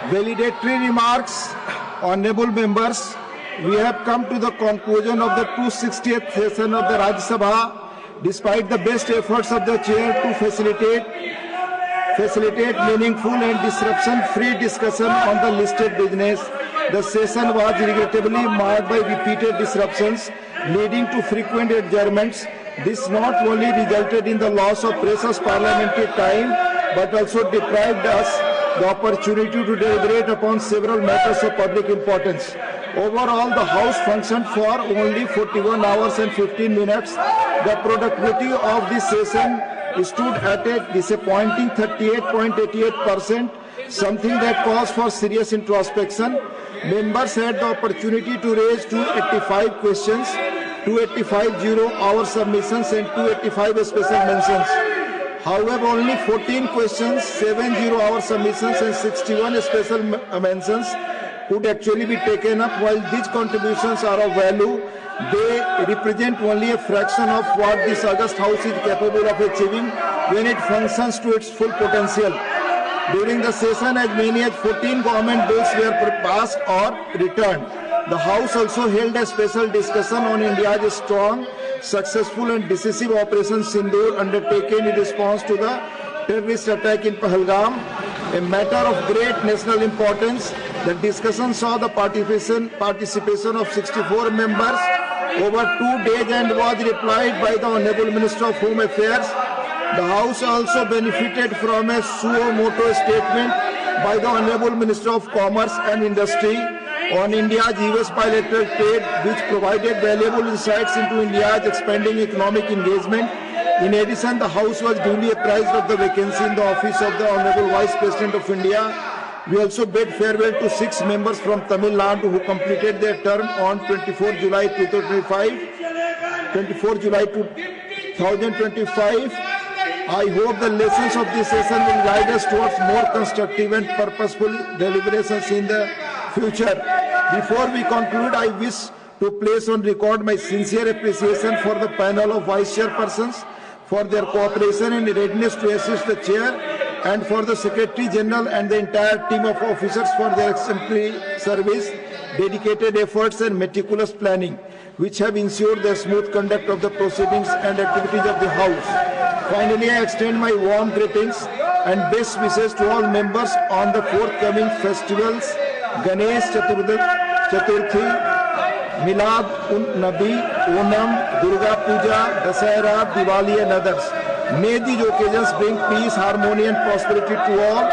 Valedictory remarks, honorable members. We have come to the conclusion of the 260th session of the Rajya Sabha. Despite the best efforts of the chair to facilitate meaningful and disruption-free discussion on the listed business, the session was regrettably marked by repeated disruptions, leading to frequent adjournments. This not only resulted in the loss of precious parliamentary time, but also deprived us the opportunity to deliberate upon several matters of public importance. Overall, the House functioned for only 41 hours and 15 minutes. The productivity of this session stood at a disappointing 38.88%, something that calls for serious introspection. Members had the opportunity to raise 285 questions, 285 zero-hour submissions and 285 special mentions. However, only 14 questions, 7 zero-hour submissions and 61 special mentions could actually be taken up. While these contributions are of value, they represent only a fraction of what this august House is capable of achieving when it functions to its full potential. During the session, as many as 14 government bills were passed or returned. The House also held a special discussion on India's strong, successful and decisive Operation Sindoor undertaken in response to the terrorist attack in Pahalgam, a matter of great national importance. The discussion saw the participation of 64 members over 2 days and was replied by the Honorable Minister of Home Affairs. The House also benefited from a suo motu statement by the Honorable Minister of Commerce and Industry on India's US bilateral trade, which provided valuable insights into India's expanding economic engagement. In addition, the House was duly apprised of the vacancy in the office of the Honorable Vice President of India. We also bid farewell to 6 members from Tamil Nadu who completed their term on 24 July 2025. I hope the lessons of this session will guide us towards more constructive and purposeful deliberations in the future. Before we conclude, I wish to place on record my sincere appreciation for the panel of Vice Chairpersons for their cooperation and readiness to assist the Chair, and for the Secretary General and the entire team of officers for their exemplary service, dedicated efforts and meticulous planning, which have ensured the smooth conduct of the proceedings and activities of the House. Finally, I extend my warm greetings and best wishes to all members on the forthcoming festivals, Ganesh Chaturthi, Milad un Nabi, Onam, Durga Puja, Dasahara, Diwali and others. May these occasions bring peace, harmony and prosperity to all.